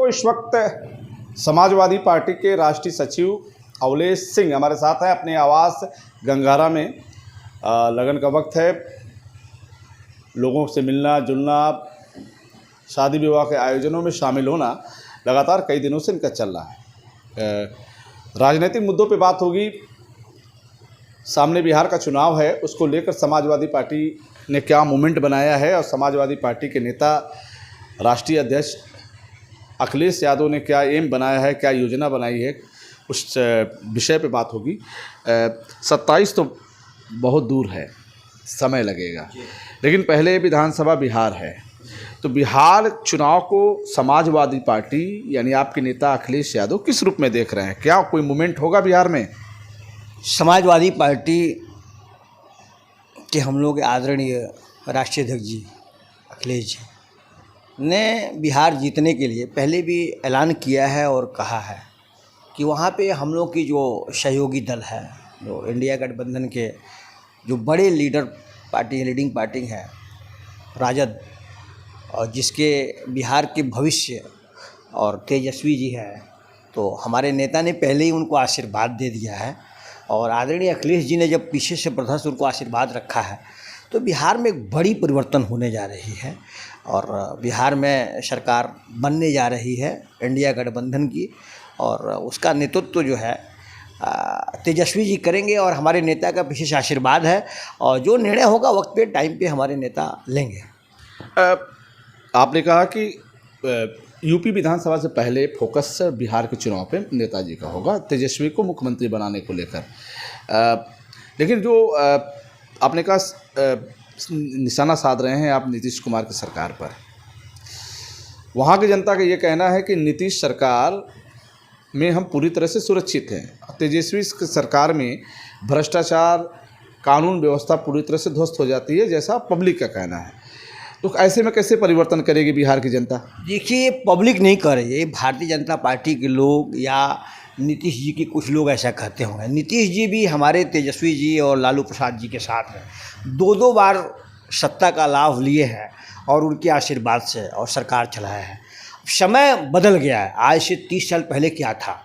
दोस्तों, इस वक्त समाजवादी पार्टी के राष्ट्रीय सचिव अवलेश सिंह हमारे साथ हैं अपने आवास गंगारा में। लगन का वक्त है, लोगों से मिलना जुलना, शादी विवाह के आयोजनों में शामिल होना लगातार कई दिनों से इनका चल रहा है। राजनीतिक मुद्दों पे बात होगी। सामने बिहार का चुनाव है, उसको लेकर समाजवादी पार्टी ने क्या मूवमेंट बनाया है और समाजवादी पार्टी के नेता राष्ट्रीय अध्यक्ष अखिलेश यादव ने क्या एम बनाया है, क्या योजना बनाई है, उस विषय पे बात होगी। 27 तो बहुत दूर है, समय लगेगा, लेकिन पहले विधानसभा बिहार है, तो बिहार चुनाव को समाजवादी पार्टी यानी आपके नेता अखिलेश यादव किस रूप में देख रहे हैं? क्या कोई मूवमेंट होगा बिहार में? समाजवादी पार्टी के हम लोग आदरणीय राष्ट्रीय अध्यक्ष जी अखिलेश जी ने बिहार जीतने के लिए पहले भी ऐलान किया है और कहा है कि वहाँ पे हम लोग की जो सहयोगी दल है, जो इंडिया गठबंधन के जो बड़े लीडिंग पार्टी है राजद, और जिसके बिहार के भविष्य और तेजस्वी जी हैं, तो हमारे नेता ने पहले ही उनको आशीर्वाद दे दिया है। और आदरणीय अखिलेश जी ने जब पीछे से प्रदर्शन उनको आशीर्वाद रखा है, तो बिहार में एक बड़ी परिवर्तन होने जा रही है और बिहार में सरकार बनने जा रही है इंडिया गठबंधन की, और उसका नेतृत्व जो है तेजस्वी जी करेंगे और हमारे नेता का विशेष आशीर्वाद है, और जो निर्णय होगा वक्त पे टाइम पे हमारे नेता लेंगे। आपने कहा कि यूपी विधानसभा से पहले फोकस बिहार के चुनाव पे नेताजी का होगा, तेजस्वी को मुख्यमंत्री बनाने को लेकर। लेकिन जो आपने कहा निशाना साध रहे हैं आप नीतीश कुमार की सरकार पर, वहाँ की जनता का ये कहना है कि नीतीश सरकार में हम पूरी तरह से सुरक्षित हैं, तेजस्वी सरकार में भ्रष्टाचार, कानून व्यवस्था पूरी तरह से ध्वस्त हो जाती है, जैसा पब्लिक का कहना है। तो ऐसे में कैसे परिवर्तन करेगी बिहार की जनता? देखिए, पब्लिक नहीं कर रही है, भारतीय जनता पार्टी के लोग या नीतीश जी के कुछ लोग ऐसा कहते होंगे। नीतीश जी भी हमारे तेजस्वी जी और लालू प्रसाद जी के साथ हैं, दो बार सत्ता का लाभ लिए हैं और उनके आशीर्वाद से और सरकार चलाया है। समय बदल गया है, आज से 30 साल पहले क्या था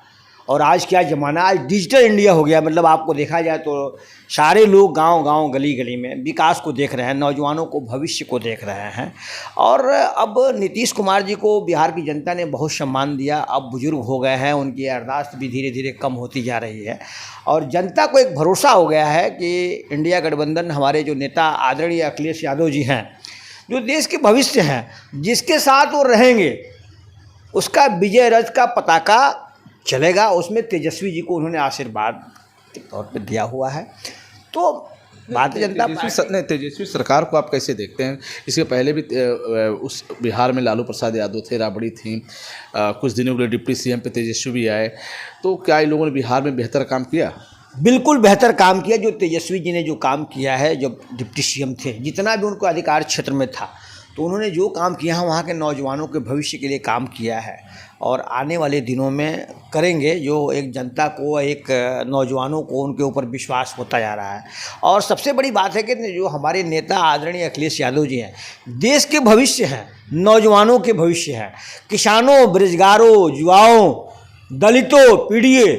और आज क्या ज़माना, आज डिजिटल इंडिया हो गया। मतलब आपको देखा जाए तो सारे लोग गांव-गांव, गली-गली में विकास को देख रहे हैं, नौजवानों को, भविष्य को देख रहे हैं। और अब नीतीश कुमार जी को बिहार की जनता ने बहुत सम्मान दिया। अब बुजुर्ग हो गए हैं, उनकी याददाश्त भी धीरे धीरे कम होती जा रही है और जनता को एक भरोसा हो गया है कि इंडिया गठबंधन, हमारे जो नेता आदरणीय अखिलेश यादव जी हैं, जो देश के भविष्य हैं, जिसके साथ वो रहेंगे उसका विजय रथ का पताका चलेगा। उसमें तेजस्वी जी को उन्होंने आशीर्वाद के तौर पे दिया हुआ है। तो भारतीय जनता पार्टी तेजस्वी सरकार को आप कैसे देखते हैं? इसके पहले भी उस बिहार में लालू प्रसाद यादव थे, राबड़ी थी, कुछ दिनों के लिए डिप्टी सीएम पे तेजस्वी भी आए, तो क्या इन लोगों ने बिहार में बेहतर काम किया? बिल्कुल बेहतर काम किया। जो तेजस्वी जी ने जो काम किया है, जब डिप्टी सीएम थे, जितना भी उनको अधिकार क्षेत्र में था, तो उन्होंने जो काम किया है वहाँ के नौजवानों के भविष्य के लिए काम किया है और आने वाले दिनों में करेंगे। जो एक जनता को, एक नौजवानों को उनके ऊपर विश्वास होता जा रहा है। और सबसे बड़ी बात है कि जो हमारे नेता आदरणीय अखिलेश यादव जी हैं, देश के भविष्य हैं, नौजवानों के भविष्य हैं, किसानों, बेरोजगारों, युवाओं, दलितों, पीड़ियों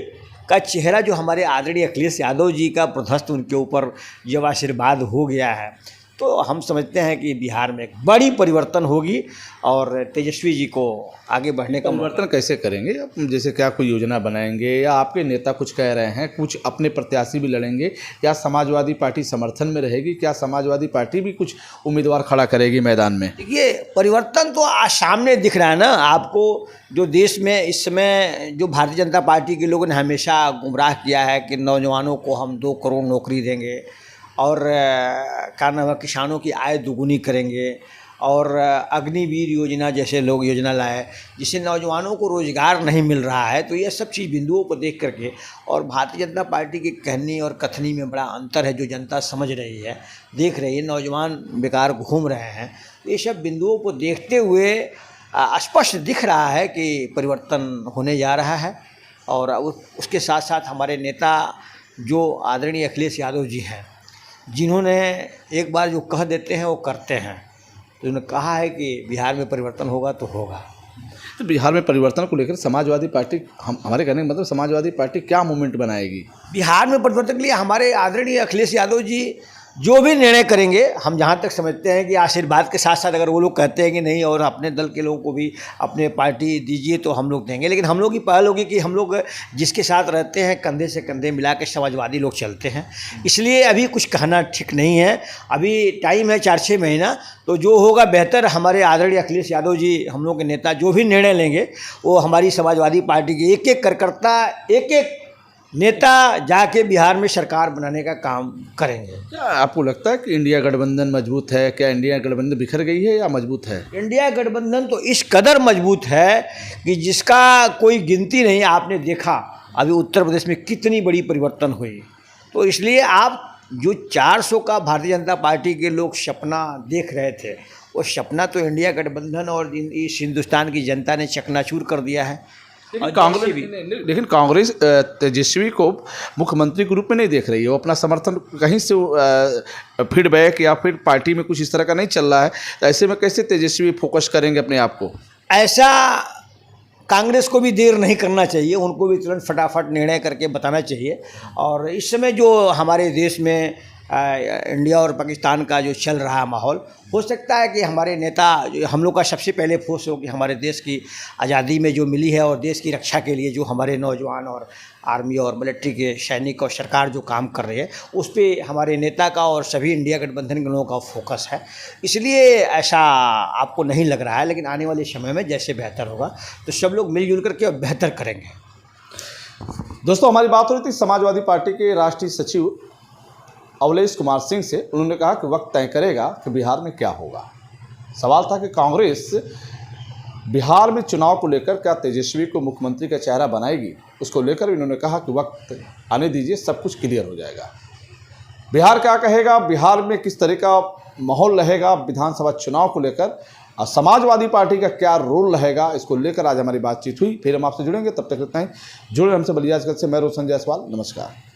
का चेहरा जो हमारे आदरणीय अखिलेश यादव जी का प्रशस्त उनके ऊपर जब आशीर्वाद हो गया है, तो हम समझते हैं कि बिहार में एक बड़ी परिवर्तन होगी और तेजस्वी जी को आगे बढ़ने का परिवर्तन कैसे करेंगे? जैसे क्या कोई योजना बनाएंगे या आपके नेता कुछ कह रहे हैं, कुछ अपने प्रत्याशी भी लड़ेंगे या समाजवादी पार्टी समर्थन में रहेगी? क्या समाजवादी पार्टी भी कुछ उम्मीदवार खड़ा करेगी मैदान में? देखिए, परिवर्तन तो आज सामने दिख रहा है ना आपको। जो देश में इस समय जो भारतीय जनता पार्टी के लोगों ने हमेशा गुमराह किया है कि नौजवानों को हम 2 करोड़ नौकरी देंगे और क्या नाम है, किसानों की आय दुगुनी करेंगे और अग्निवीर योजना जैसे लोग योजना लाए, जिससे नौजवानों को रोज़गार नहीं मिल रहा है। तो ये सब चीज़ बिंदुओं को देख करके, और भारतीय जनता पार्टी की कहनी और कथनी में बड़ा अंतर है, जो जनता समझ रही है, देख रही है, नौजवान बेकार घूम रहे हैं। तो ये सब बिंदुओं को देखते हुए स्पष्ट दिख रहा है कि परिवर्तन होने जा रहा है। और उसके साथ साथ हमारे नेता जो आदरणीय अखिलेश यादव जी हैं, जिन्होंने एक बार जो कह देते हैं वो करते हैं, तो उन्होंने कहा है कि बिहार में परिवर्तन होगा तो होगा। तो बिहार में परिवर्तन को लेकर समाजवादी पार्टी हमारे कहने का मतलब समाजवादी पार्टी क्या मूवमेंट बनाएगी? बिहार में परिवर्तन के लिए हमारे आदरणीय अखिलेश यादव जी जो भी निर्णय करेंगे, हम जहाँ तक समझते हैं कि आशीर्वाद के साथ साथ अगर वो लोग कहते हैं कि नहीं और अपने दल के लोगों को भी अपने पार्टी दीजिए तो हम लोग देंगे, लेकिन हम लोग की पहल होगी कि हम लोग जिसके साथ रहते हैं कंधे से कंधे मिला के समाजवादी लोग चलते हैं। इसलिए अभी कुछ कहना ठीक नहीं है, अभी टाइम है 4-6 महीना, तो जो होगा बेहतर। हमारे आदरणीय अखिलेश यादव जी हम लोग के नेता जो भी निर्णय लेंगे वो हमारी समाजवादी पार्टी के एक एक कार्यकर्ता, एक एक नेता जाके बिहार में सरकार बनाने का काम करेंगे। क्या आपको लगता है कि इंडिया गठबंधन मजबूत है? क्या इंडिया गठबंधन बिखर गई है या मजबूत है? इंडिया गठबंधन तो इस कदर मजबूत है कि जिसका कोई गिनती नहीं। आपने देखा अभी उत्तर प्रदेश में कितनी बड़ी परिवर्तन हुई, तो इसलिए आप जो 400 का भारतीय जनता पार्टी के लोग सपना देख रहे थे, वो सपना तो इंडिया गठबंधन और इस हिंदुस्तान की जनता ने चकनाचूर कर दिया है। लेकिन कांग्रेस तेजस्वी को मुख्यमंत्री के रूप में नहीं देख रही है, वो अपना समर्थन कहीं से फीडबैक या फिर पार्टी में कुछ इस तरह का नहीं चल रहा है, तो ऐसे में कैसे तेजस्वी फोकस करेंगे अपने आप को? ऐसा कांग्रेस को भी देर नहीं करना चाहिए, उनको भी तुरंत फटाफट निर्णय करके बताना चाहिए। और इस समय जो हमारे देश में इंडिया और पाकिस्तान का जो चल रहा है माहौल, हो सकता है कि हमारे नेता हम लोग का सबसे पहले फोर्स हो कि हमारे देश की आज़ादी में जो मिली है और देश की रक्षा के लिए जो हमारे नौजवान और आर्मी और मिलिट्री के सैनिक और सरकार जो काम कर रही है, उस पर हमारे नेता का और सभी इंडिया गठबंधन के लोगों का फोकस है। इसलिए ऐसा आपको नहीं लग रहा है, लेकिन आने वाले समय में जैसे बेहतर होगा तो सब लोग मिलजुल करके बेहतर करेंगे। दोस्तों, हमारी बात हो रही थी समाजवादी पार्टी के राष्ट्रीय सचिव अवलेश कुमार सिंह से। उन्होंने कहा कि वक्त तय करेगा कि बिहार में क्या होगा। सवाल था कि कांग्रेस बिहार में चुनाव को लेकर क्या तेजस्वी को मुख्यमंत्री का चेहरा बनाएगी, उसको लेकर उन्होंने कहा कि वक्त आने दीजिए, सब कुछ क्लियर हो जाएगा। बिहार क्या कहेगा, बिहार में किस तरह का माहौल रहेगा विधानसभा चुनाव को लेकर, और समाजवादी पार्टी का क्या रोल रहेगा, इसको लेकर आज हमारी बातचीत हुई। फिर हम आपसे जुड़ेंगे, तब तक इतना ही। जुड़े हमसे बलियाजगंज से मैं रोशन जायसवाल। नमस्कार।